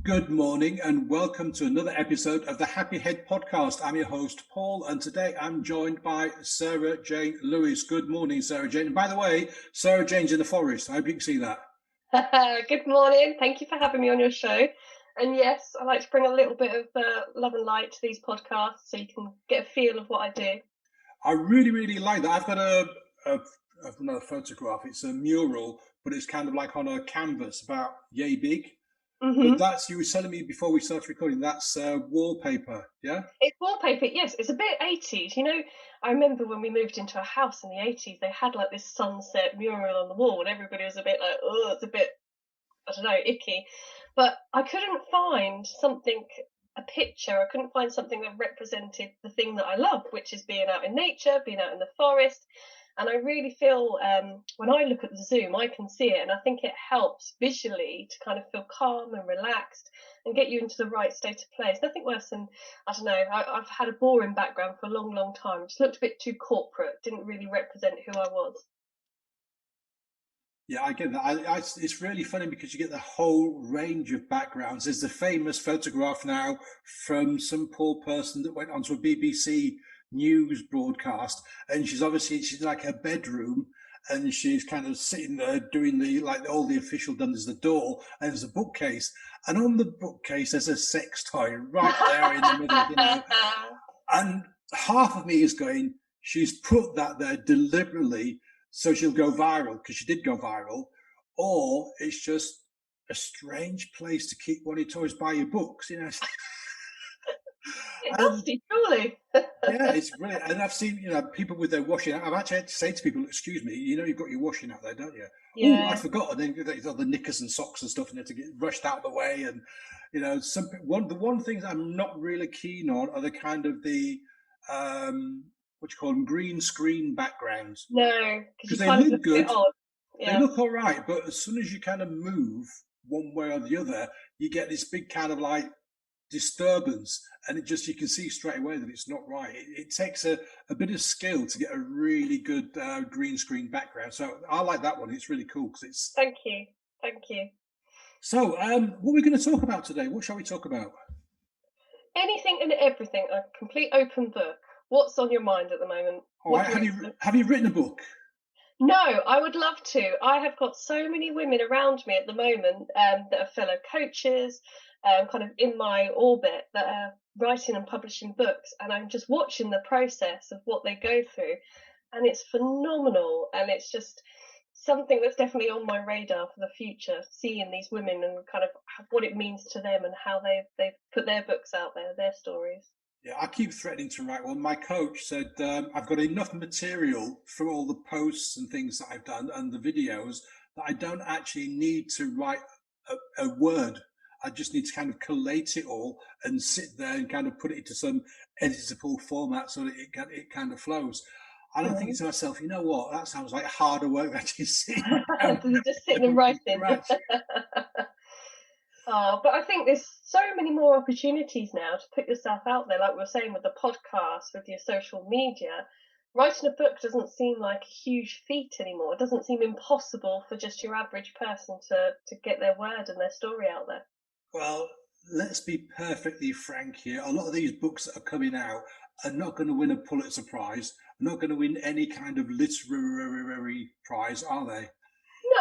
Good morning and welcome to another episode of the Happy Head podcast. I'm your host, Paul, and today I'm joined by Sarah Jane Lewis. Good morning, Sarah Jane. And by the way, Sarah Jane's in the forest. I hope you can see that. Good morning. Thank you for having me on your show. And yes, I like to bring a little bit of love and light to these podcasts so you can get a feel of what I do. I really like that. I've got another photograph. It's a mural, but it's kind of like on a canvas about yay big. But hmm you were telling me before we started recording, that's wallpaper, yeah? It's wallpaper, yes. It's a bit 80s. I remember when we moved into a house in the 80s, they had like this sunset mural on the wall, and everybody was a bit like, oh, it's a bit, I don't know, icky. But I couldn't find a picture. I couldn't find something that represented the thing that I love, which is being out in nature, being out in the forest. And I really feel when I look at the Zoom, I can see it. And I think it helps visually to kind of feel calm and relaxed and get you into the right state of play. It's nothing worse than, I don't know, I've had a boring background for a long time. It just looked a bit too corporate, didn't really represent who I was. Yeah, I get that. It's really funny because you get the whole range of backgrounds. There's the famous photograph now from some poor person that went onto a BBC news broadcast, and she's like her bedroom, and she's kind of sitting there doing the like all the official done. There's the door, and there's a bookcase, and on the bookcase there's a sex toy right there in the middle, and half of me is going, she's put that there deliberately so she'll go viral because she did go viral, or it's just a strange place to keep one of your toys by your books. It's And dusty, surely. yeah, it's brilliant. And I've seen, people with their washing out. I've actually had to say to people, excuse me, you've got your washing out there, don't you? Oh, I Yeah. forgot. And then they've got the knickers and socks and stuff, and they have to get rushed out of the way. And, the one thing I'm not really keen on are the kind of what you call them, green screen backgrounds. No, because Because you they kind of look look a bit good, odd. they Yeah. look all right, but as soon as you kind of move one way or the other, you get this big kind of like disturbance, and you can see straight away that it's not right. It takes a bit of skill to get a really good green screen background. So I like that one. It's really cool because it's. Thank you. Thank you. So what are we going to talk about today? What shall we talk about? Anything and everything, a complete open book. What's on your mind at the moment? All What right, do you recommend? have you written a book? No, I would love to. I have got so many women around me at the moment that are fellow coaches, kind of in my orbit, that are writing and publishing books, and I'm just watching the process of what they go through, and it's phenomenal, and it's just something that's definitely on my radar for the future. Seeing these women and kind of what it means to them and how they've put their books out there, their stories. Yeah, I keep threatening to write one. My coach said I've got enough material from all the posts and things that I've done and the videos that I don't actually need to write a word. I just need to kind of collate it all and sit there and kind of put it into some editable format so that it kind of flows. And I'm thinking Mhm. to myself, you know what? That sounds like harder work than actually sitting down Just sitting and from writing. scratch. Oh, but I think there's so many more opportunities now to put yourself out there, like we were saying with the podcast, with your social media. Writing a book doesn't seem like a huge feat anymore. It doesn't seem impossible for just your average person to get their word and their story out there. Well, let's be perfectly frank here. A lot of these books that are coming out are not going to win a Pulitzer Prize, are not going to win any kind of literary prize, are they?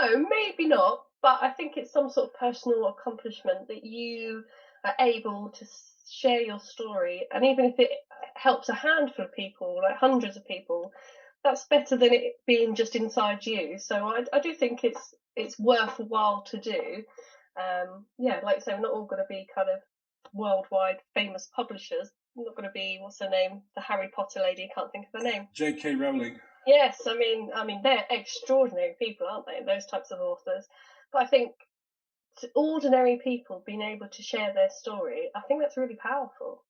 No, maybe not, but I think it's some sort of personal accomplishment that you are able to share your story, and even if it helps a handful of people, like hundreds of people, that's better than it being just inside you. So I do think it's worthwhile to do. Yeah, like I say, we're not all going to be kind of worldwide famous publishers. We're not going to be, what's her name, the Harry Potter lady. I can't think of her name. J.K. Rowling. Yes, I mean they're extraordinary people, aren't they? Those types of authors. But I think to ordinary people being able to share their story, I think that's really powerful.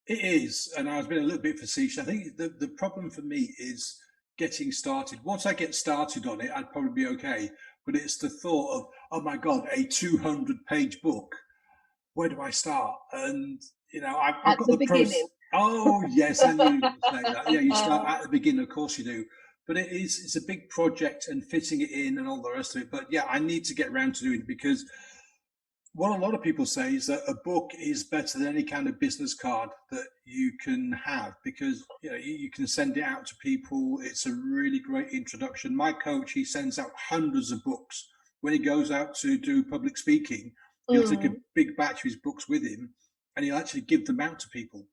It is, and I was being a little bit facetious. I think the problem for me is getting started. Once I get started on it, I'd probably be okay. But it's the thought of, oh my God, a 200-page book. Where do I start? And I've At got the the beginning. pros. Oh yes, I knew you were going to say that. Yeah, you start at the beginning, of course you do. But it's a big project and fitting it in and all the rest of it. But yeah, I need to get around to doing it because what a lot of people say is that a book is better than any kind of business card that you can have, because you can send it out to people. It's a really great introduction. My coach, he sends out hundreds of books when he goes out to do public speaking. He'll take a Mm. big batch of his books with him, and he'll actually give them out to people.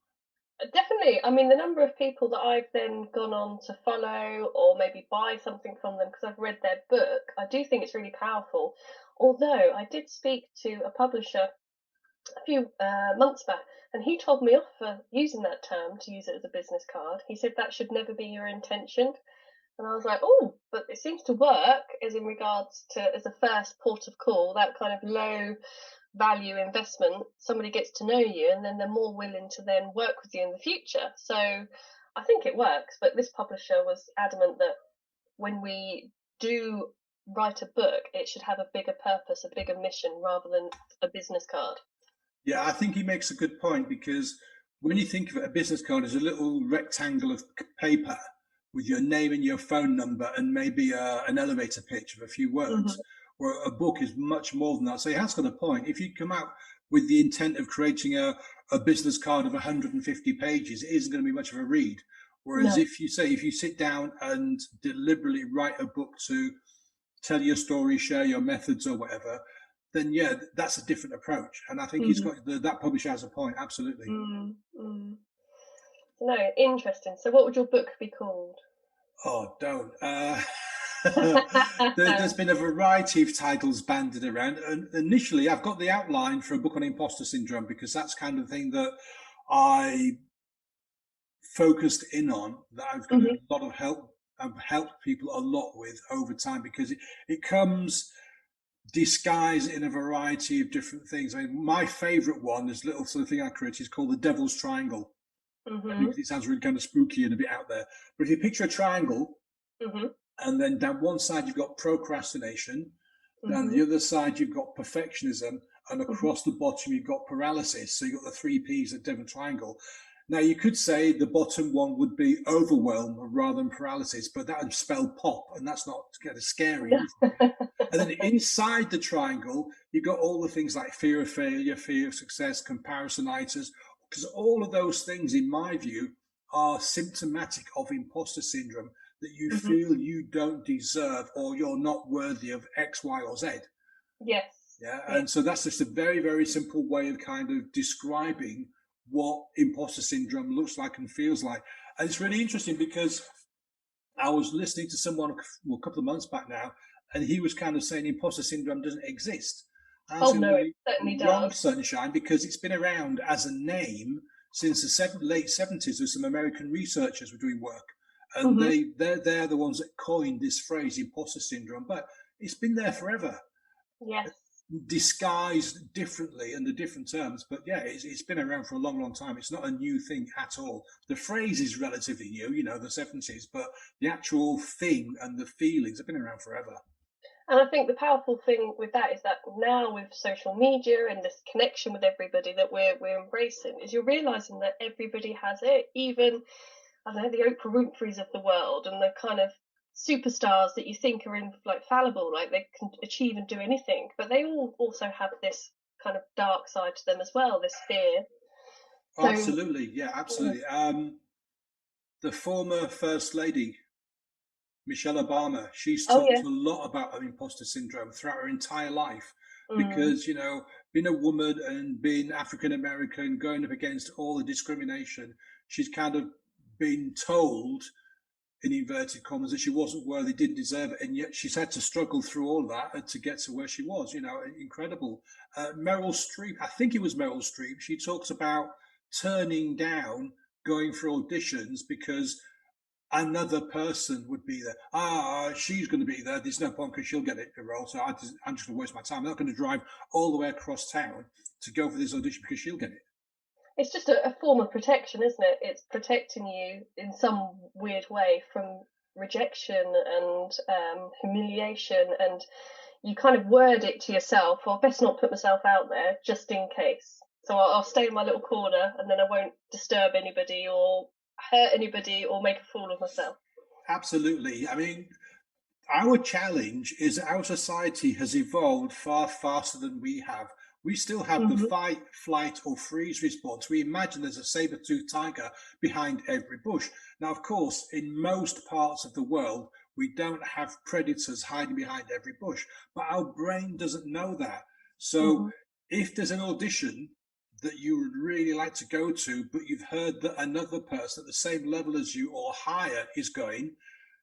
Definitely. I mean, the number of people that I've then gone on to follow or maybe buy something from them because I've read their book, I do think it's really powerful. Although I did speak to a publisher a few months back, and he told me off for using that term to use it as a business card. He said that should never be your intention. And I was like, oh, but it seems to work as in regards to as a first port of call, that kind of low value investment. Somebody gets to know you and then they're more willing to then work with you in the future. So I think it works. But this publisher was adamant that when we do write a book, it should have a bigger purpose, a bigger mission rather than a business card. Yeah, I think he makes a good point, because when you think of it, a business card is a little rectangle of paper with your name and your phone number and maybe an elevator pitch of a few words. Hmm. Where a book is much more than that. So he has got a point. If you come out with the intent of creating a business card of 150 pages, it isn't going to be much of a read. Whereas No. if you sit down and deliberately write a book to tell your story, share your methods or whatever, then yeah, that's a different approach. And I think he's Hmm. got that publisher has a point. Absolutely. Mm, mm. No, interesting. So, what would your book be called? Oh, don't. There's been a variety of titles banded around. And initially, I've got the outline for a book on imposter syndrome, because that's kind of thing that I focused in on, that I've got a Hmm. lot of help. I've helped people a lot with over time, because it comes disguised in a variety of different things. I mean, my favorite one, this little sort of thing I created, is called the Devil's Triangle. Hmm. Because it sounds really kind of spooky and a bit out there. But if you picture a triangle, Hmm. and then down one side you've got procrastination, down Hmm. the other side you've got perfectionism, and Hmm. across the bottom you've got paralysis. So you've got the three P's at Devon Triangle. Now you could say the bottom one would be overwhelm rather than paralysis, but that would spell pop, and that's not kind of scary. And then inside the triangle, you've got all the things like fear of failure, fear of success, comparisonitis, because all of those things, in my view, are symptomatic of imposter syndrome, that you Hmm. feel you don't deserve or you're not worthy of X, Y, or Z. Yes. Yeah. Yeah. And so that's just a very, very simple way of kind of describing what imposter syndrome looks like and feels like. And it's really interesting, because I was listening to someone, well, a couple of months back now, and he was kind of saying imposter syndrome doesn't exist. And I was Oh saying, no, well, it certainly wrong, does. sunshine, because it's been around as a name since the late 70s. There's some American researchers were doing work, and Hmm. they're the ones that coined this phrase, imposter syndrome. But it's been there forever, Yes. disguised differently under different terms. But yeah, it's been around for a long, long time. It's not a new thing at all. The phrase is relatively new, the 70s, but the actual thing and the feelings have been around forever. And I think the powerful thing with that is that now with social media and this connection with everybody that we're embracing, is you're realizing that everybody has it. Even I don't know, the Oprah Winfreys of the world and the kind of superstars that you think are fallible, like they can achieve and do anything, but they all also have this kind of dark side to them as well, this fear. So Absolutely, yeah, mm, absolutely. The former First Lady, Michelle Obama, she's oh talked yeah. a lot about her imposter syndrome throughout her entire life, Mm, because, being a woman and being African American, going up against all the discrimination, she's kind of been told, in inverted commas, that she wasn't worthy, didn't deserve it, and yet she's had to struggle through all that to get to where she was. Incredible. Meryl Streep, I think it was Meryl Streep. She talks about turning down going for auditions because another person would be there. She's going to be there. There's no point, because she'll get it the role. So I'm just going to waste my time. I'm not going to drive all the way across town to go for this audition because she'll get it. it's just a form of protection, isn't it? It's protecting you in some weird way from rejection and humiliation, and you kind of word it to yourself, well, best not put myself out there just in case. So I'll stay in my little corner and then I won't disturb anybody or hurt anybody or make a fool of myself. Absolutely. I mean, our challenge is our society has evolved far faster than we have. We still have the Mhm. fight, flight, or freeze response. We imagine there's a saber-toothed tiger behind every bush. Now, of course, in most parts of the world, we don't have predators hiding behind every bush, but our brain doesn't know that. So Mhm. if there's an audition that you would really like to go to, but you've heard that another person at the same level as you or higher is going,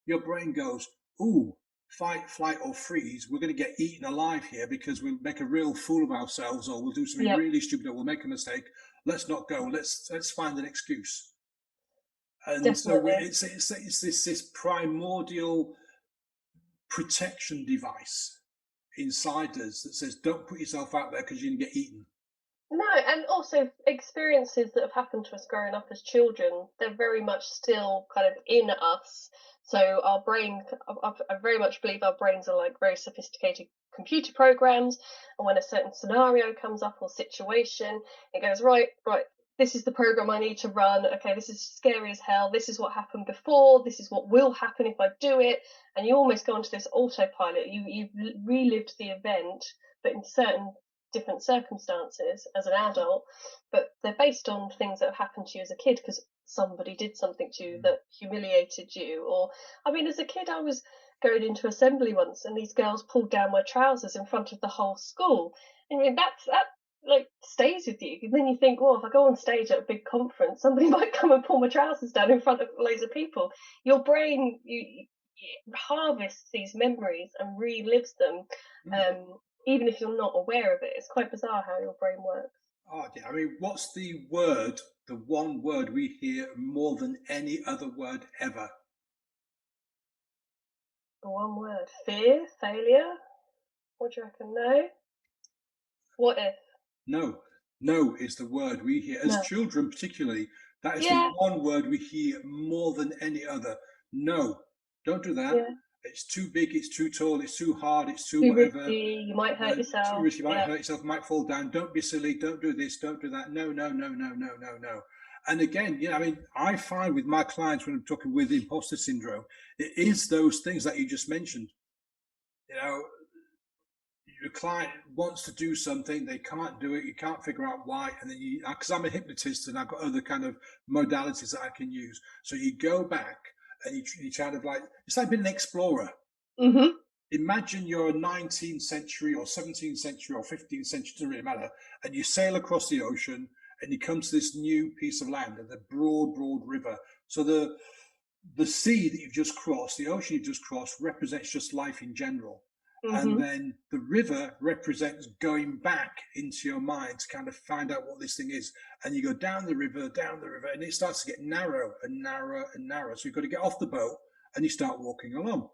your brain goes, ooh, fight, flight, or freeze. We're going to get eaten alive here because we'll make a real fool of ourselves, or we'll do something Yep. really stupid, or we'll make a mistake. Let's not go. Let's find an excuse. And so Definitely. it's this primordial protection device inside us that says, don't put yourself out there because you're going to get eaten. No, and also experiences that have happened to us growing up as children, they're very much still kind of in us. So our brain, I very much believe our brains are like very sophisticated computer programs. And when a certain scenario comes up or situation, it goes, right, right, this is the program I need to run. Okay, this is scary as hell. This is what happened before. This is what will happen if I do it. And you almost go into this autopilot. You've relived the event, but in certain different circumstances as an adult, but they're based on things that have happened to you as a kid because somebody did something to you Mm. that humiliated you. Or, I mean, as a kid, I was going into assembly once and these girls pulled down my trousers in front of the whole school. I mean, that like stays with you. And then you think, well, if I go on stage at a big conference, somebody might come and pull my trousers down in front of loads of people. Your brain, harvests these memories and relives them, Mm. um, even if you're not aware of it. It's quite bizarre how your brain works. Oh, yeah. I mean, what's the word, the one word we hear more than any other word ever? One word: fear, failure. What do you reckon? No. What if? No, no is the word we hear as No. children, particularly. That is the Yeah. one word we hear more than any other. No, don't do that. Yeah. It's too big, it's too tall, it's too hard, it's too Too whatever. risky. You might hurt Too yourself. risky, you might Yeah. hurt yourself, might fall down. Don't be silly, don't do this, don't do that. No, no, no, no, no, no, no. And again, I mean, I find with my clients when I'm talking with imposter syndrome, it is those things that you just mentioned. You know, your client wants to do something, they can't do it, you can't figure out why, and then you, because I'm a hypnotist and I've got other kind of modalities that I can use. So you go back and you kind of like, it's like being an explorer. Mhm. Imagine you're a 19th century or 17th century or 15th century, doesn't really matter, and you sail across the ocean and you come to this new piece of land and the broad, broad river. So the sea that you've just crossed, the ocean you've just crossed, represents just life in general. And Mhm. then the river represents going back into your mind to kind of find out what this thing is. And you go down the river, and it starts to get narrow and narrower and narrower. So you've got to get off the boat and you start walking along.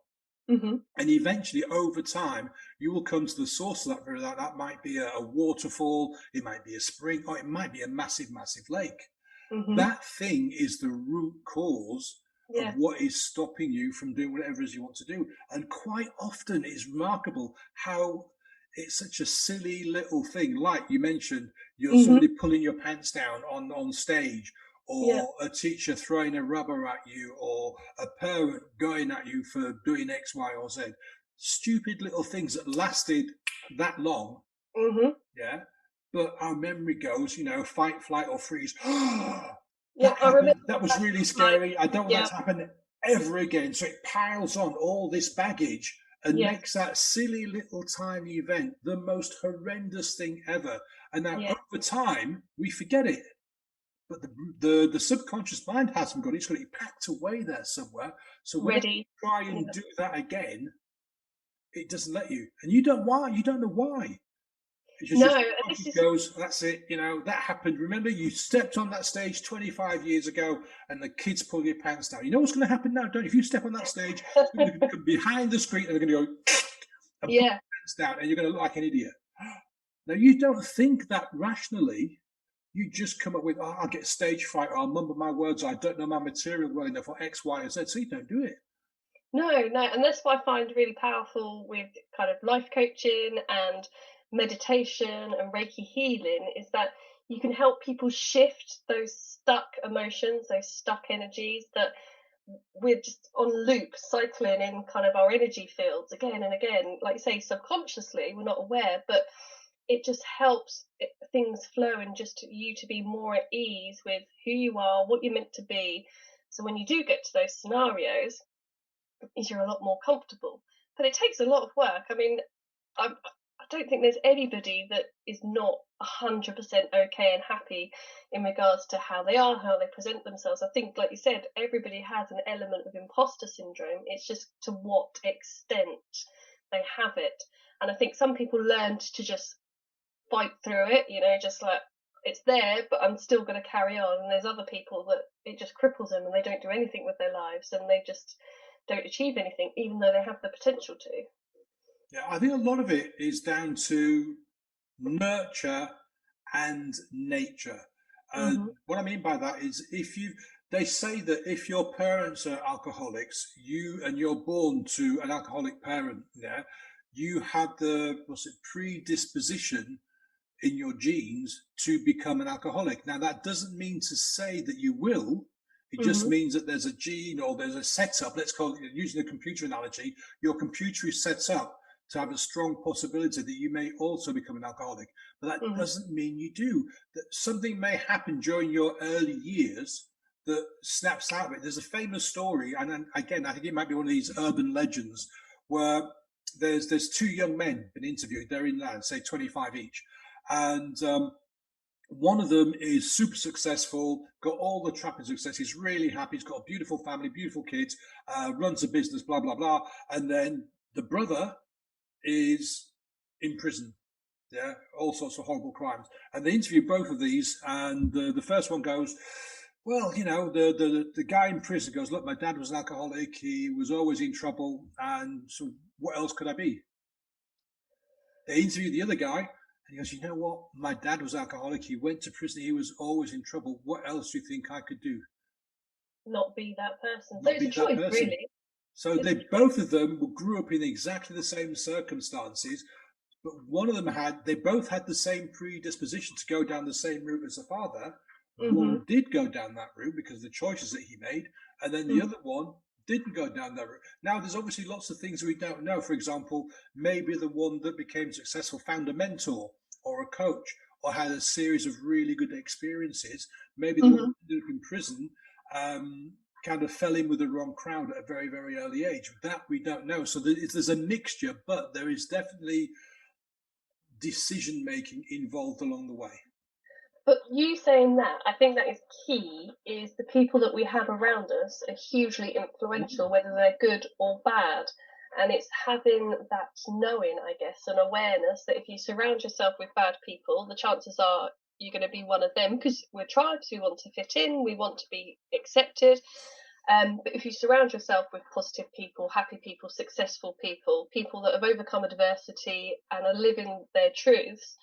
Mhm. And eventually, over time, you will come to the source of that river. That might be a waterfall, it might be a spring, or it might be a massive, massive lake. Mhm. That thing is the root cause of Yeah. what is stopping you from doing whatever it is you want to do. And quite often it's remarkable how it's such a silly little thing. Like you mentioned, you're Mhm. somebody pulling your pants down on stage, Yeah. or a teacher throwing a rubber at you, or a parent going at you for doing X, Y, or Z. Stupid little things that lasted that long, Mhm. yeah. But our memory goes, fight, flight, or freeze. Yeah. That I remember happened. That was that. really Like, scary. I don't want that yeah. to happen ever again. So it piles on all this baggage and Yes. makes that silly little tiny event the most horrendous thing ever. And now Yeah. over time, we forget it. But the subconscious mind hasn't got it. It's got it packed away there somewhere. So whenever Ready. you try Yeah. and do that again, it doesn't let you. And you don't why. You don't know why. It's just No, your and this subconscious is. goes, that's it, that happened. Remember, you stepped on that stage 25 years ago and the kids pull your pants down. You know what's going to happen now, don't you? If you step on that stage, somebody's going to come behind the screen and they're going to go and pull Yeah. your pants down and you're going to look like an idiot. Now, you don't think that rationally. You just come up with, oh, I'll get stage fright, or I'll mumble my words, or I don't know my material well enough, or X, Y, or Z. So you don't do it. No, no, and that's what I find really powerful with kind of life coaching and meditation and Reiki healing is that you can help people shift those stuck emotions, those stuck energies that we're just on loop cycling in kind of our energy fields again and again. Like you say, subconsciously, we're not aware, but it just helps things flow, and just you to be more at ease with who you are, what you're meant to be. So when you do get to those scenarios, is you're a lot more comfortable. But it takes a lot of work. I mean, I don't think there's anybody that is not 100% okay and happy in regards to how they are, how they present themselves. I think, like you said, everybody has an element of imposter syndrome. It's just to what extent they have it. And I think some people learned to just fight through it, just like it's there, but I'm still going to carry on. And there's other people that it just cripples them and they don't do anything with their lives, and they just don't achieve anything, even though they have the potential to. Yeah, I think a lot of it is down to nurture and nature. Hmm. What I mean by that is they say that if your parents are alcoholics, you're born to an alcoholic parent, yeah, you have the what's it predisposition in your genes to become an alcoholic. Now, that doesn't mean to say that you will. It just Hmm. means that there's a gene or there's a setup. Let's call it, using a computer analogy, your computer is set up to have a strong possibility that you may also become an alcoholic. But that Hmm. doesn't mean you do. That something may happen during your early years that snaps out of it. There's a famous story, and then, again, I think it might be one of these urban legends where there's two young men been interviewed. They're in say 25 each, and one of them is super successful, got all the trappings of success. He's really happy. He's got a beautiful family, beautiful kids, runs a business, blah blah blah. And then the brother is in prison. Yeah, all sorts of horrible crimes. And they interview both of these, and the first one goes, "Well, the guy in prison goes, look, my dad was an alcoholic. He was always in trouble, and so what else could I be?" They interviewed the other guy, and he goes, "You know what? My dad was alcoholic. He went to prison. He was always in trouble. What else do you think I could do? Not be that person. So Not it's be a that choice, person." really. So It's they a choice. both of them grew up in exactly the same circumstances, but one of them they both had the same predisposition to go down the same route as the father. Hmm. One did go down that route because of the choices that he made, and then the other one didn't go down that route. Now, there's obviously lots of things we don't know. For example, maybe the one that became successful found a mentor or a coach or had a series of really good experiences. Maybe the one Hmm. that ended up in prison um, kind of fell in with the wrong crowd at a very, very early age. That we don't know. So there's a mixture, but there is definitely decision making involved along the way. But you saying that, I think that is key, is the people that we have around us are hugely influential, whether they're good or bad. And it's having that knowing, I guess, and awareness that if you surround yourself with bad people, the chances are you're going to be one of them, because we're tribes, we want to fit in, we want to be accepted. But if you surround yourself with positive people, happy people, successful people, people that have overcome adversity and are living their truths,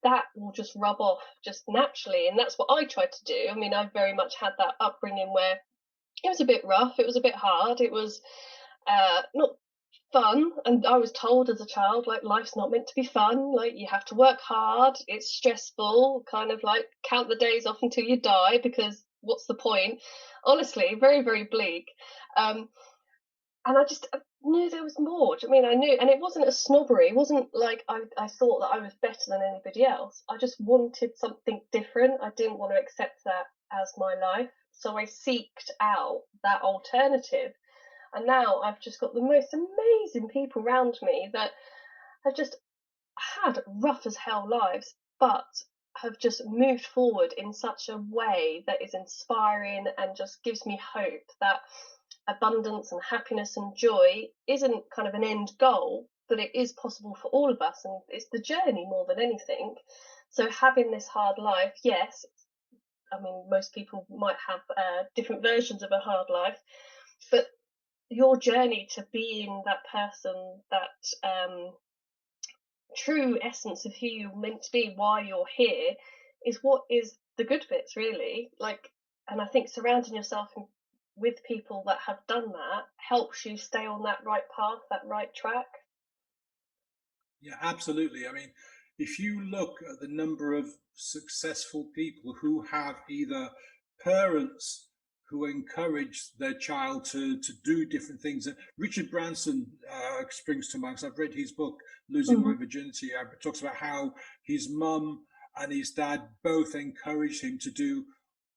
that will just rub off just naturally. And that's what I tried to do. I mean, I very much had that upbringing where it was a bit rough, it was a bit hard, it was not fun. And I was told as a child, like, life's not meant to be fun, like, you have to work hard, it's stressful, kind of like count the days off until you die, because what's the point? Honestly, very, very bleak. Um, and I just knew there was more. Do you know what I mean? I knew, and it wasn't a snobbery. It wasn't like I thought that I was better than anybody else. I just wanted something different. I didn't want to accept that as my life. So I seeked out that alternative. And now I've just got the most amazing people around me that have just had rough as hell lives, but have just moved forward in such a way that is inspiring and just gives me hope that abundance and happiness and joy isn't kind of an end goal, but it is possible for all of us, and it's the journey more than anything. So having this hard life, yes, I mean, most people might have different versions of a hard life, but your journey to being that person, that true essence of who you're meant to be, why you're here, is what is the good bits, really. Like, and I think surrounding yourself with people that have done that helps you stay on that right path, that right track. Yeah, absolutely. I mean, if you look at the number of successful people who have either parents who encourage their child to do different things. Richard Branson springs to mind, 'cause I've read his book, Losing My Mhm. Virginity. It talks about how his mum and his dad both encouraged him to do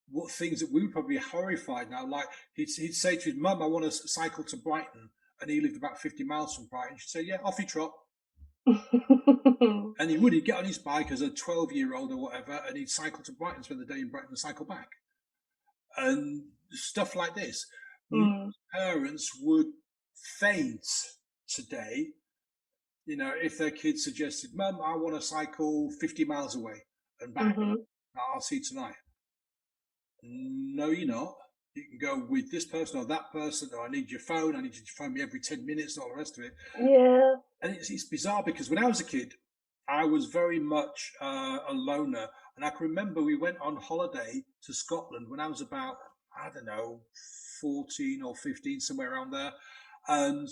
what things that we would probably be horrified now. Like he'd say to his mum, I want to cycle to Brighton. And he lived about 50 miles from Brighton. She'd say, yeah, off you trot. And he would. He'd get on his bike as a 12-year-old or whatever, and he'd cycle to Brighton, spend the day in Brighton and cycle back. And stuff like this. Most Mm. parents would faint today, if their kid suggested, Mum, I want to cycle 50 miles away and back. Mhm. I'll see you tonight. No, you're not. You can go with this person or that person, or I need your phone. I need you to phone me every 10 minutes and all the rest of it. Yeah. And it's bizarre because when I was a kid, I was very much a loner. And I can remember we went on holiday to Scotland when I was about, I don't know, 14 or 15, somewhere around there. And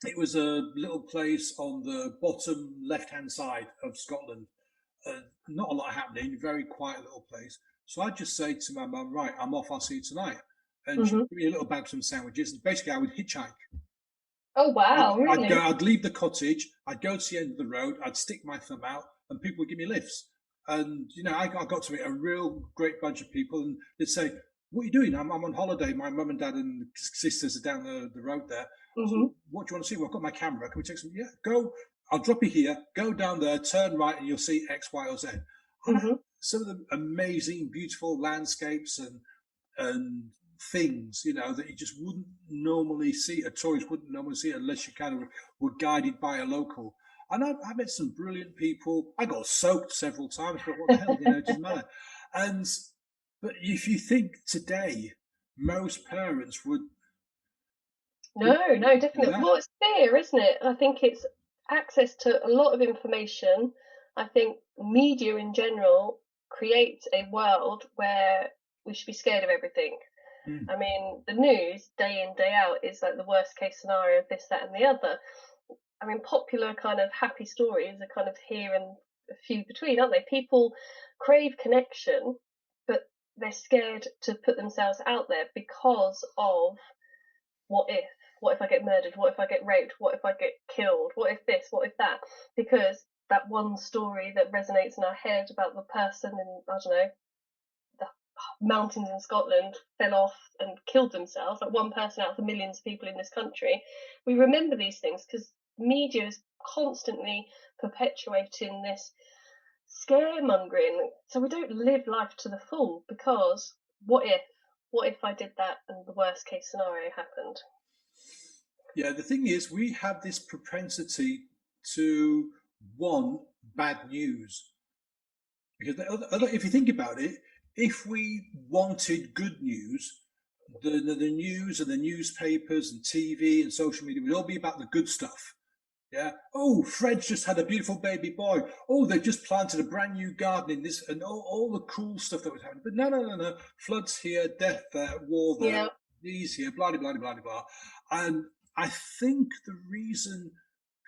it was a little place on the bottom left-hand side of Scotland. Not a lot happening, very quiet little place. So I'd just say to my mum, right, I'm off, I'll see you tonight. And she'd Mhm. give me a little bag of some sandwiches. And basically, I would hitchhike. Oh, wow, I'd go, really? I'd leave the cottage, I'd go to the end of the road, I'd stick my thumb out, and people would give me lifts. And I got to meet a real great bunch of people, and they'd say, "What are you doing?" I'm on holiday. My mum and dad and sisters are down the road there. So, Mhm. what do you want to see? Well, I've got my camera. Can we take some? Yeah, go. I'll drop you here. Go down there, turn right, and you'll see X, Y, or Z. And Mhm. some of the amazing, beautiful landscapes and things, that you just wouldn't normally see. A tourist wouldn't normally see unless you kind of were guided by a local. And I met some brilliant people. I got soaked several times, but what the hell, it doesn't matter. And but if you think today, most parents No, no, do definitely. that. Well, it's fear, isn't it? I think it's access to a lot of information. I think media in general creates a world where we should be scared of everything. Mm. I mean, the news day in, day out is like the worst case scenario of this, that, and the other. I mean, popular kind of happy stories are kind of here and a few between, aren't they? People crave connection, but they're scared to put themselves out there because of what if? What if I get murdered? What if I get raped? What if I get killed? What if this? What if that? Because that one story that resonates in our head about the person in, I don't know, the mountains in Scotland fell off and killed themselves, like one person out of the millions of people in this country. We remember these things because media is constantly perpetuating this scaremongering. So we don't live life to the full because what if? What if I did that and the worst case scenario happened? Yeah, the thing is, we have this propensity to want bad news. Because if you think about it, if we wanted good news, the news and the newspapers and TV and social media would all be about the good stuff. Yeah. Oh, Fred's just had a beautiful baby boy. Oh, they've just planted a brand new garden in this, and all the cool stuff that was happening. But no, no, no, no. Floods here, death there, war there, Yeah. these here, blah, blah, blah, blah, blah. And I think the reason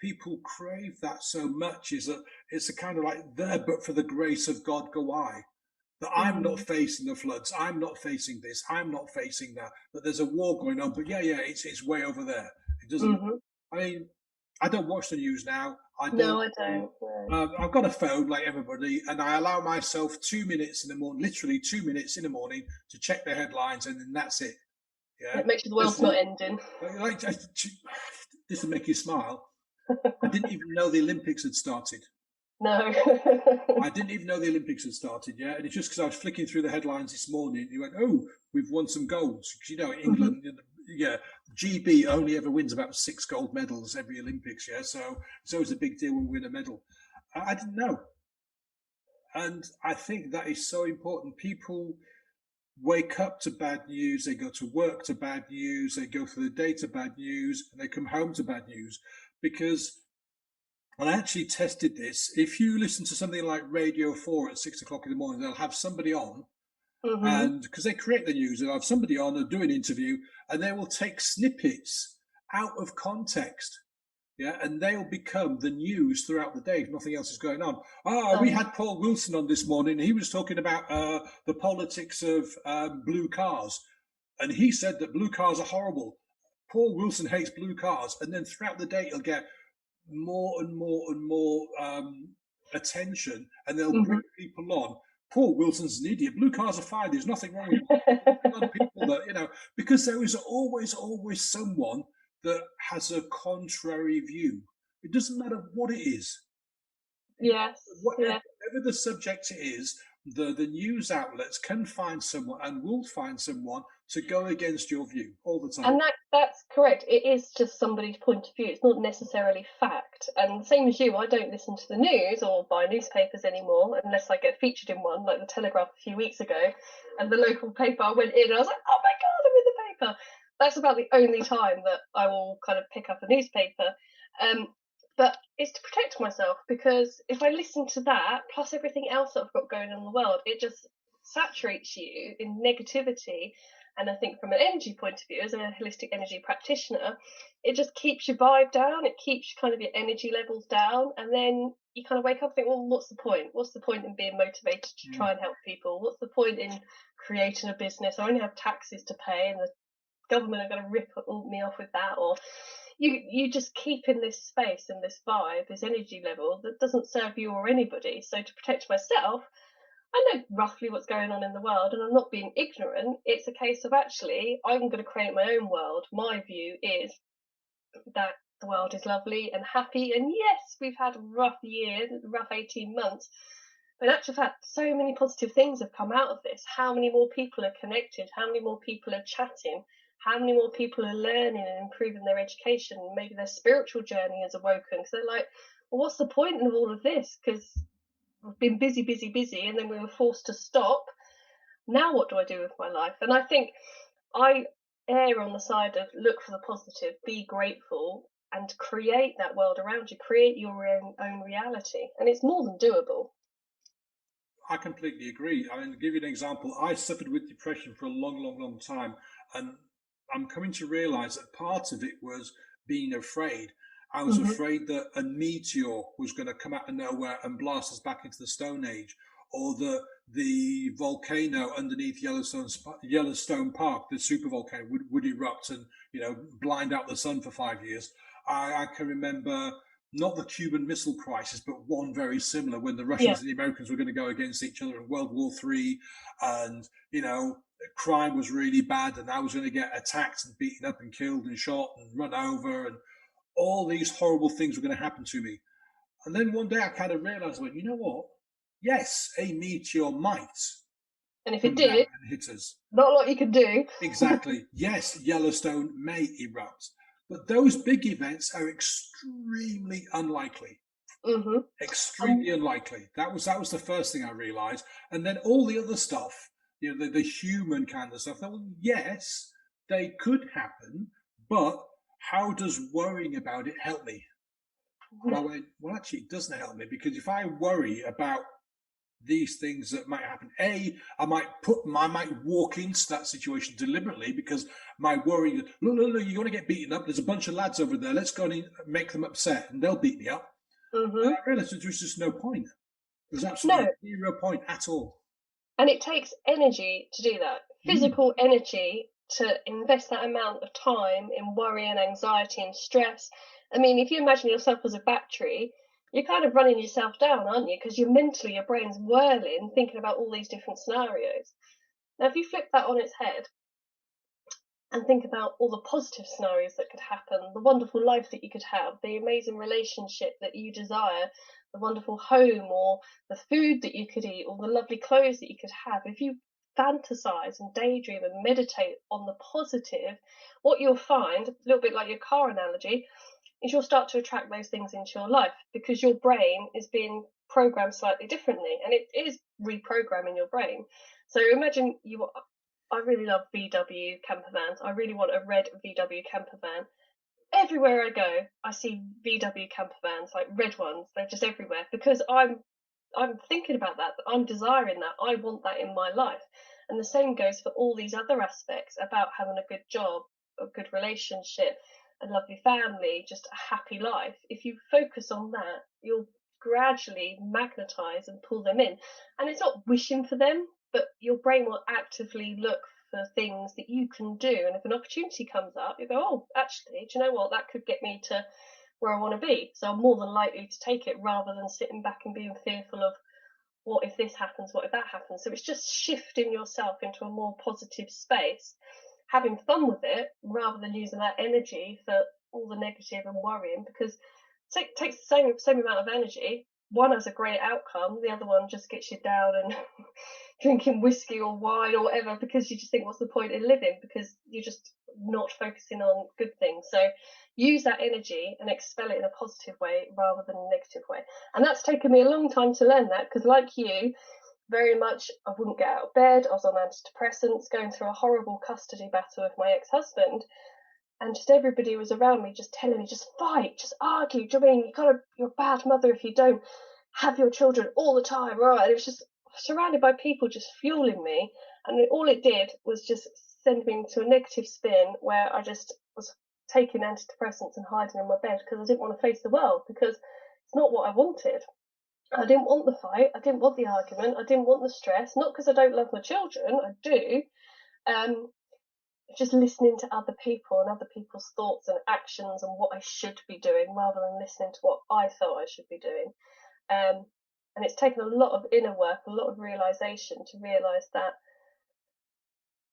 people crave that so much is that it's a kind of like there, but for the grace of God go I. That I'm not Mm. facing the floods, I'm not facing this, I'm not facing that. That there's a war going on, but yeah, yeah, it's way over there. It doesn't. Mhm. I mean, I don't watch the news now. I No, don't. I don't. No. I've got a phone like everybody, and I allow myself 2 minutes in the morning, literally 2 minutes in the morning, to check the headlines, and then that's it. Yeah, Yeah, make sure the this world's not is ending. like this will make you smile. I didn't even know the Olympics had started. No. I didn't even know the Olympics had started. Yeah, and it's just because I was flicking through the headlines this morning. And you went, "Oh, we've won some golds." Because Mhm. England, yeah, GB only ever wins about 6 gold medals every Olympics. Yeah, so it's always a big deal when we win a medal. I didn't know, and I think that is so important. People wake up to bad news, they go to work to bad news, they go through the day to bad news, and they come home to bad news because. And I actually tested this. If you listen to something like Radio 4 at 6 o'clock in the morning, they'll have somebody on, Mhm. and because they create the news, they'll have somebody on and do an interview, and they will take snippets out of context. Yeah, and they'll become the news throughout the day if nothing else is going on. We Oh. had Paul Wilson on this morning. He was talking about the politics of blue cars. and he said that blue cars are horrible. Paul Wilson hates blue cars, and then throughout the day he'll get more and more and more attention, and they'll bring Mhm. people on. Paul Wilson's an idiot. Blue cars are fine. There's nothing wrong with on people that because there is always someone that has a contrary view. It doesn't matter what it is, Yes, yeah. whatever the subject is. The news outlets can find someone and will find someone to go against your view all the time. And that's correct. It is just somebody's point of view. It's not necessarily fact. And same as you, I don't listen to the news or buy newspapers anymore unless I get featured in one, like the Telegraph a few weeks ago. And the local paper, I went in and I was like, oh my God, I'm in the paper. That's about the only time that I will kind of pick up a newspaper. Um, but it's to protect myself, because if I listen to that, plus everything else that I've got going on in the world, it just saturates you in negativity. And I think from an energy point of view, as a holistic energy practitioner, it just keeps your vibe down. It keeps kind of your energy levels down. And then you kind of wake up and think, well, what's the point? What's the point in being motivated to Mm. try and help people? What's the point in creating a business? I only have taxes to pay, and the government are going to rip me off with that. Or you just keep in this space and this vibe, this energy level that doesn't serve you or anybody. So to protect myself, I know roughly what's going on in the world, and I'm not being ignorant. It's a case of, actually, I'm going to create my own world. My view is that the world is lovely and happy. And yes, we've had a rough year, rough 18 months. But in actual fact, so many positive things have come out of this. How many more people are connected? How many more people are chatting? How many more people are learning and improving their education? Maybe their spiritual journey has awoken, because they're like, well, what's the point of all of this? Because we've been busy, busy, busy, and then we were forced to stop. Now what do I do with my life? And I think I err on the side of look for the positive, be grateful, and create that world around you, create your own reality. And it's more than doable. I completely agree. I mean, to give you an example, I suffered with depression for a long time, and I'm coming to realize that part of it was being afraid. I was Hmm. afraid that a meteor was going to come out of nowhere and blast us back into the Stone Age, or the volcano underneath Yellowstone Park, the super volcano, would erupt and blind out the sun for 5 years. I can remember not the Cuban Missile Crisis, but one very similar when the Yeah. Russians and the Americans were going to go against each other in World War III, and crime was really bad, and I was going to get attacked and beaten up and killed and shot and run over, and all these horrible things were going to happen to me. And then one day I kind of realized, well, you know what? Yes, a meteor might And if it come down did, and hit us. not a lot you can do. Exactly. Yes, Yellowstone may erupt, but those big events are extremely unlikely. Hmm. Extremely unlikely. That was the first thing I realized, and then all the other stuff, the human kind of stuff. Well, yes, they could happen, but how does worrying about it help me? And I No. went, well, actually, it doesn't help me, because if I worry about these things that might happen, I might walk into that situation deliberately because my worry, look, you're going to get beaten up. There's a bunch of lads over there. Let's go and make them upset, and they'll beat me up. And Hmm. I realized there was just no point. There's absolutely No. zero point at all. And it takes energy to do that, Mm. physical energy, to invest that amount of time in worry and anxiety and stress. I mean, if you imagine yourself as a battery, you're kind of running yourself down, aren't you? Because you're mentally, your brain's whirling, thinking about all these different scenarios. Now, if you flip that on its head and think about all the positive scenarios that could happen, the wonderful life that you could have, the amazing relationship that you desire, the wonderful home, or the food that you could eat, or the lovely clothes that you could have. If you fantasize and daydream and meditate on the positive, what you'll find, a little bit like your car analogy, is you'll start to attract those things into your life, because your brain is being programmed slightly differently, and it is reprogramming your brain. So imagine I really love VW camper vans. I really want a red VW camper van. Everywhere I go, I see VW camper vans, like red ones. They're just everywhere, because I'm thinking about that. I'm desiring that. I want that in my life. And the same goes for all these other aspects about having a good job, a good relationship, a lovely family, just a happy life. If you focus on that, you'll gradually magnetize and pull them in. And it's not wishing for them, but your brain will actively look for things that you can do. And if an opportunity comes up, you go, oh, actually, do you know what? That could get me to where I want to be. So I'm more than likely to take it rather than sitting back and being fearful of what if this happens, what if that happens. So it's just shifting yourself into a more positive space, having fun with it rather than using that energy for all the negative and worrying, because it takes the same amount of energy. One has a great outcome, the other one just gets you down and drinking whiskey or wine or whatever, because you just think, what's the point in living? Because you're just not focusing on good things. So use that energy and expel it in a positive way rather than a negative way. And that's taken me a long time to learn that, because like you, very much I wouldn't get out of bed. I was on antidepressants, going through a horrible custody battle with my ex-husband, and just everybody was around me just telling me, just fight, just argue. Do you know what I mean? You're a bad mother if you don't have your children all the time, right? And it was just surrounded by people just fueling me, and all it did was just send me into a negative spin where I just was taking antidepressants and hiding in my bed because I didn't want to face the world, because it's not what I wanted. I didn't want the fight. I didn't want the argument. I didn't want the stress. Not because I don't love my children. I do. Um, just listening to other people and other people's thoughts and actions and what I should be doing rather than listening to what I felt I should be doing. And it's taken a lot of inner work, a lot of realization to realize that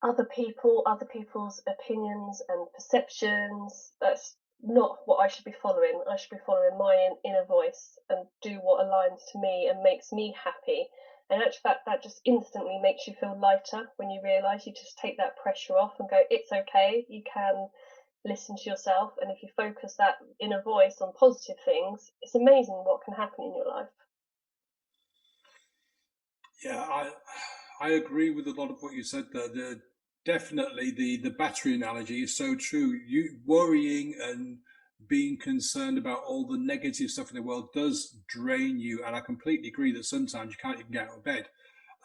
other people, other people's opinions and perceptions, that's not what I should be following. I should be following my inner voice and do what aligns to me and makes me happy. And in actual fact, that just instantly makes you feel lighter when you realise you just take that pressure off and go, it's okay, you can listen to yourself. And if you focus that inner voice on positive things, it's amazing what can happen in your life. Yeah, I agree with a lot of what you said there. Definitely the battery analogy is so true. You worrying and being concerned about all the negative stuff in the world does drain you, and I completely agree that sometimes you can't even get out of bed,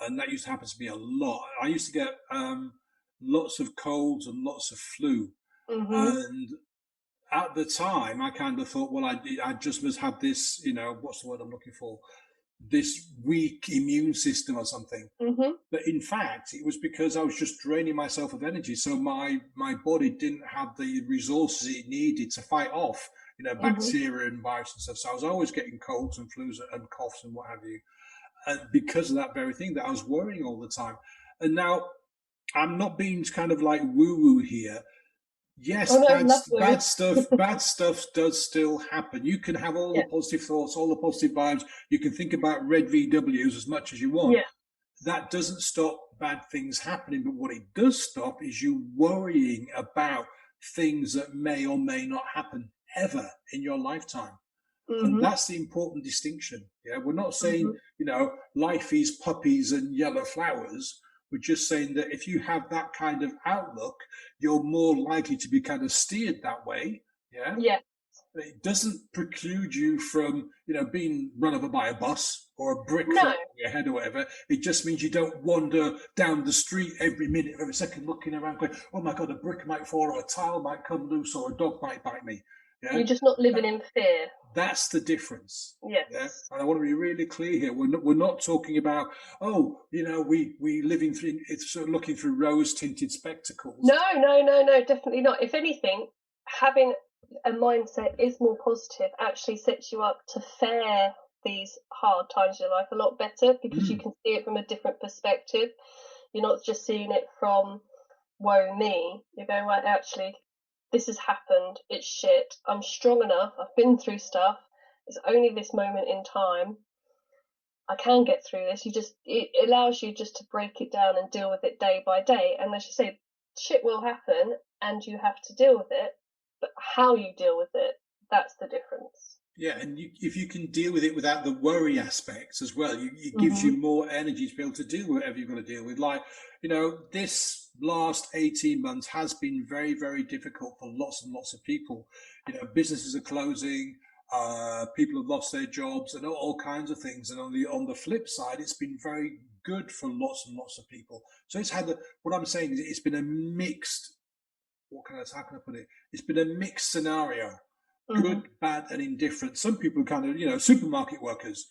and that used to happen to me a lot. I used to get lots of colds and lots of flu, Mhm. and at the time I kind of thought, well, I just must have this, what's the word I'm looking for, this weak immune system or something. Mhm. But in fact, it was because I was just draining myself of energy. So my body didn't have the resources it needed to fight off, Mhm. bacteria and viruses and stuff. So I was always getting colds and flus and coughs and what have you. And because of that very thing, that I was worrying all the time. And now I'm not being kind of like woo-woo here. Oh Yes, no, love bad woo. stuff does still happen. You can have all Yeah. the positive thoughts, all the positive vibes. You can think about red VWs as much as you want. Yeah. That doesn't stop bad things happening, but what it does stop is you worrying about things that may or may not happen ever in your lifetime. And Mhm. that's the important distinction. Yeah, we're not saying, Mhm. life is puppies and yellow flowers. We're just saying that if you have that kind of outlook, you're more likely to be kind of steered that way. Yeah, Yeah. it doesn't preclude you from, being run over by a bus or a brick No. falling on your head or whatever. It just means you don't wander down the street every minute, every second, looking around, going, "Oh my God, a brick might fall, or a tile might come loose, or a dog might bite me." Yeah, You're just not living that, in fear. that's the difference. Yeah, Yes. and I want to be really clear here. We're not talking about, oh, we living through, it's sort of looking through rose tinted spectacles. No, no, no, no, definitely not. If anything, having a mindset is more positive actually sets you up to fare these hard times in your life a lot better, because you Mm. can see it from a different perspective. You're not just seeing it from woe me. You're going, right, actually, this has happened. It's shit. I'm strong enough. I've been through stuff. It's only this moment in time. I can get through this. It allows you just to break it down and deal with it day by day. And as you say, shit will happen and you have to deal with it. But how you deal with it, that's the difference. Yeah, and if you can deal with it without the worry aspects as well, it gives Mhm. you more energy to be able to deal with whatever you're going to deal with. Like, this last 18 months has been very, very difficult for lots and lots of people. Businesses are closing, people have lost their jobs, and all kinds of things. And on the flip side, it's been very good for lots and lots of people. So what I'm saying is it's been a mixed, how can I put it? It's been a mixed scenario, Mhm. good, bad, and indifferent. Some people kind of, supermarket workers,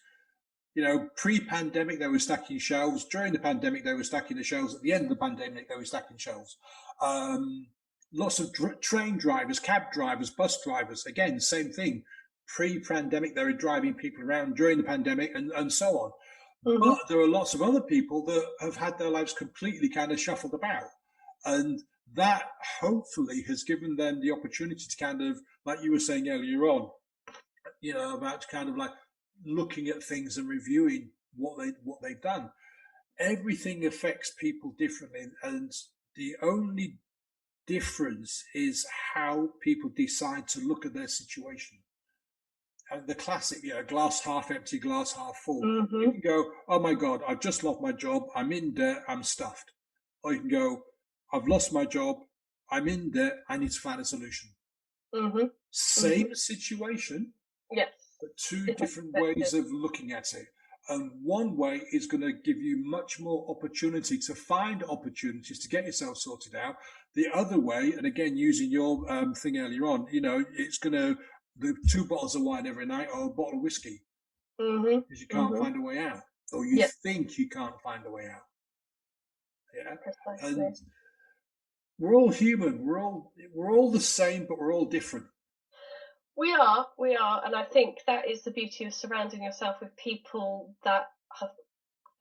Pre-pandemic they were stacking shelves. During the pandemic they were stacking the shelves. At the end of the pandemic they were stacking shelves. Um, Lots of train drivers, cab drivers, bus drivers. Again, same thing. Pre-pandemic they were driving people around. During the pandemic, and so on. But Mhm. there are lots of other people that have had their lives completely kind of shuffled about, and that hopefully has given them the opportunity to kind of, like you were saying earlier on, about kind of like looking at things and reviewing what they've done. Everything affects people differently, and the only difference is how people decide to look at their situation. And the classic, glass half empty, glass half full. You Mhm. can go, oh my God, I've just lost my job. I'm in debt. I'm stuffed. Or you can go, I've lost my job. I'm in debt. I need to find a solution. Mhm. Mhm. Same situation, Yes. but two Different different ways perspective. of looking at it. And one way is going to give you much more opportunity to find opportunities to get yourself sorted out. The other way, and again, using your thing earlier on, it's going to, the two bottles of wine every night or a bottle of whiskey Mhm. because you can't Mhm. find a way out, or you Yeah. think you can't find a way out. Yeah. Precisely. And we're all human. We're all the same, but we're all different. We are, and I think that is the beauty of surrounding yourself with people that have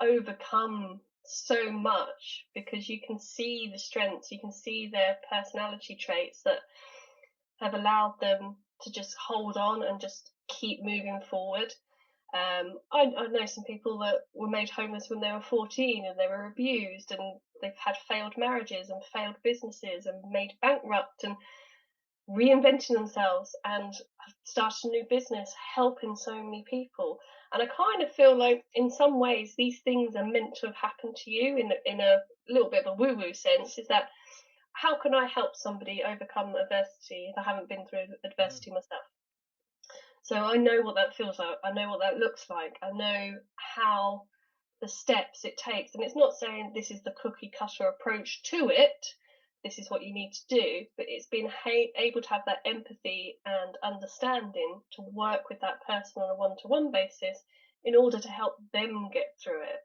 overcome so much, because you can see the strengths, you can see their personality traits that have allowed them to just hold on and just keep moving forward. I know some people that were made homeless when they were 14 and they were abused, and they've had failed marriages and failed businesses and made bankrupt and reinventing themselves and have started a new business, helping so many people. And I kind of feel like, in some ways, these things are meant to have happened to you in a little bit of a woo woo sense. Is that how can I help somebody overcome adversity if I haven't been through Mm. adversity myself? So I know what that feels like. I know what that looks like. I know how the steps it takes. And it's not saying this is the cookie cutter approach to it. This is what you need to do, but it's being able to have that empathy and understanding to work with that person on a one-to-one basis in order to help them get through it.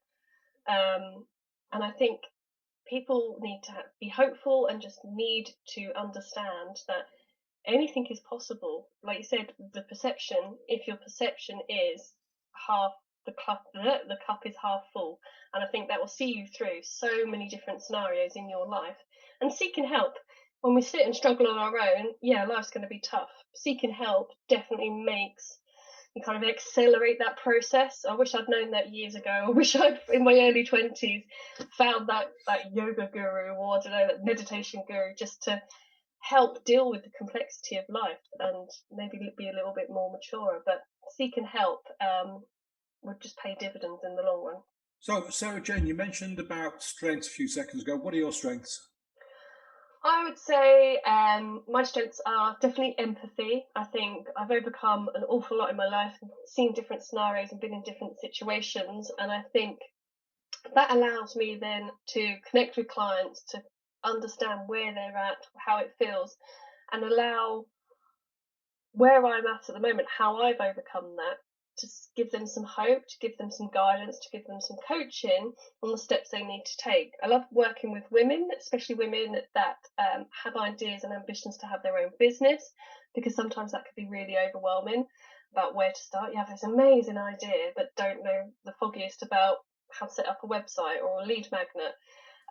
And I think people need to be hopeful and just need to understand that anything is possible. Like you said, the perception, if your perception is half the cup is half full. And I think that will see you through so many different scenarios in your life. And seeking help. When we sit and struggle on our own, yeah, life's going to be tough. Seeking help definitely makes you kind of accelerate that process. I wish I'd known that years ago. I wish I'd, in my early 20s, found that yoga guru, or I don't know, that meditation guru, just to help deal with the complexity of life and maybe be a little bit more mature. But seeking help would just pay dividends in the long run. So, Sarah Jane, you mentioned about strengths a few seconds ago. What are your strengths? I would say my strengths are definitely empathy. I think I've overcome an awful lot in my life, and seen different scenarios and been in different situations. And I think that allows me then to connect with clients, to understand where they're at, how it feels, and allow where I'm at the moment, how I've overcome that, to give them some hope, to give them some guidance, to give them some coaching on the steps they need to take. I love working with women, especially women that have ideas and ambitions to have their own business, because sometimes that could be really overwhelming about where to start. You have this amazing idea, but don't know the foggiest about how to set up a website or a lead magnet.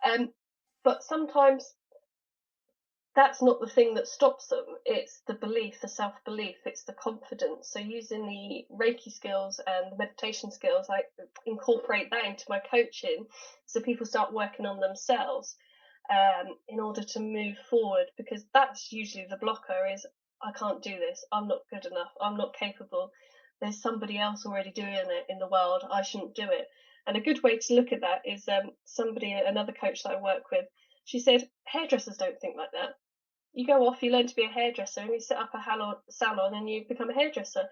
Um, but sometimes that's not the thing that stops them. It's the belief, the self belief, it's the confidence. So, using the Reiki skills and the meditation skills, I incorporate that into my coaching so people start working on themselves in order to move forward, because that's usually the blocker is, I can't do this, I'm not good enough, I'm not capable, there's somebody else already doing it in the world, I shouldn't do it. And a good way to look at that is another coach that I work with, she said hairdressers don't think like that. You go off, you learn to be a hairdresser, and you set up a salon, and you become a hairdresser.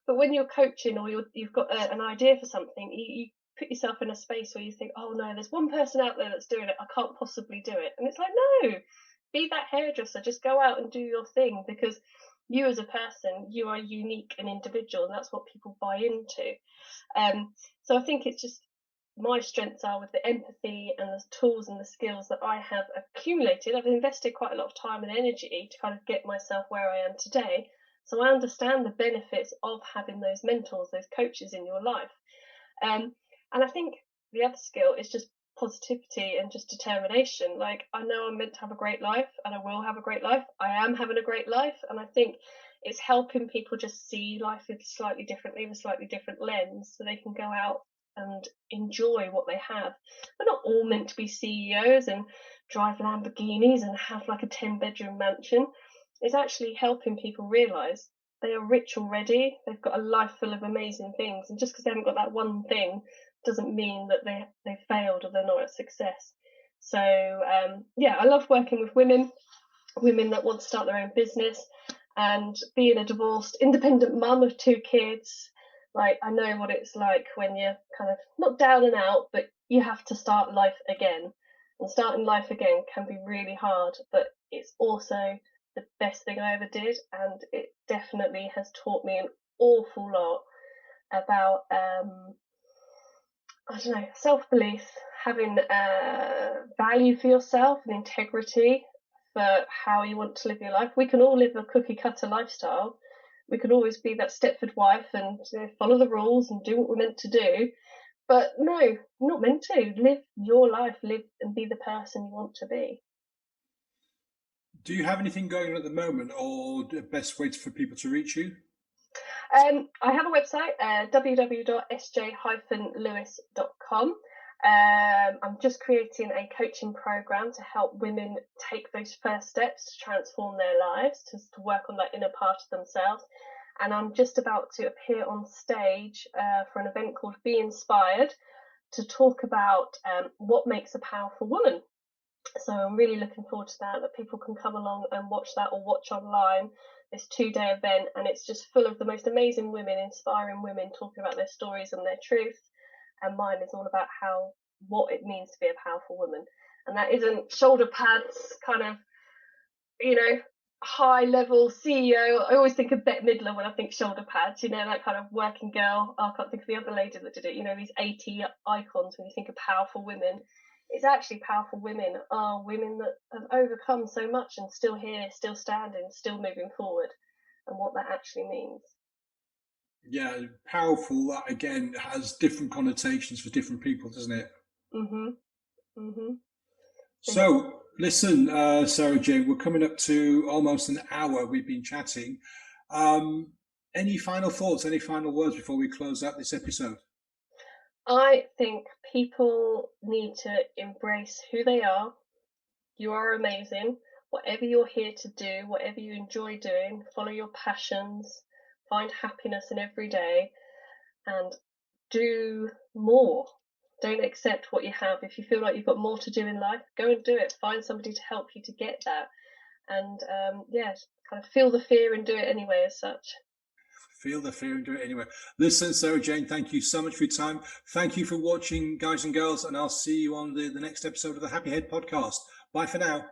But when you're coaching, or you've got an idea for something, you put yourself in a space where you think, oh no, there's one person out there that's doing it, I can't possibly do it. And it's like, no, be that hairdresser, just go out and do your thing, because You as a person, you are unique and individual, and that's what people buy into. So I think it's just my strengths are with the empathy and the tools and the skills that I have accumulated. I've invested quite a lot of time and energy to kind of get myself where I am today. So I understand the benefits of having those mentors, those coaches in your life. And I think the other skill is just positivity and just determination. Like, I know I'm meant to have a great life and I will have a great life. I am having a great life. And I think it's helping people just see life with slightly differently, with a slightly different lens, so they can go out and enjoy what they have. We're not all meant to be CEOs and drive Lamborghinis and have like a 10-bedroom mansion. It's actually helping people realize they are rich already. They've got a life full of amazing things. And just because they haven't got that one thing doesn't mean that they failed or they're not a success. So yeah, I love working with women that want to start their own business, and being a divorced independent mum of 2 kids. Like, I know what it's like when you're kind of not down and out, but you have to start life again. And starting life again can be really hard, but it's also the best thing I ever did, and it definitely has taught me an awful lot about I don't know, self-belief, having value for yourself and integrity for how you want to live your life. We can all live a cookie cutter lifestyle. We could always be that Stepford wife and follow the rules and do what we're meant to do. But no, not meant to. Live your life, live and be the person you want to be. Do you have anything going on at the moment, or the best way for people to reach you? I have a website, www.sj-lewis.com. I'm just creating a coaching program to help women take those first steps to transform their lives, to work on that inner part of themselves. And I'm just about to appear on stage for an event called Be Inspired, to talk about what makes a powerful woman. So I'm really looking forward to that people can come along and watch that, or watch online, this 2-day event. And it's just full of the most amazing women, inspiring women, talking about their stories and their truth. And mine is all about what it means to be a powerful woman. And that isn't shoulder pads, kind of, high level CEO. I always think of Bette Midler when I think shoulder pads, that kind of working girl. I can't think of the other lady that did it, these 80 icons when you think of powerful women. It's actually powerful women are women that have overcome so much and still here, still standing, still moving forward, and what that actually means. Yeah, powerful, that again has different connotations for different people, doesn't it? Mhm. Mhm. So So, listen, Sarah Jane, we're coming up to almost an hour we've been chatting. Um, any final thoughts, any final words before we close out this episode? I think people need to embrace who they are. You are amazing. Whatever you're here to do, whatever you enjoy doing, follow your passions, find happiness in every day, and do more. Don't accept what you have. If you feel like you've got more to do in life, go and do it. Find somebody to help you to get that. And yeah, kind of feel the fear and do it anyway, as such. Feel the fear and do it anyway. Listen, Sarah Jane, thank you so much for your time. Thank you for watching, guys and girls, and I'll see you on the next episode of the Happy Head podcast. Bye for now.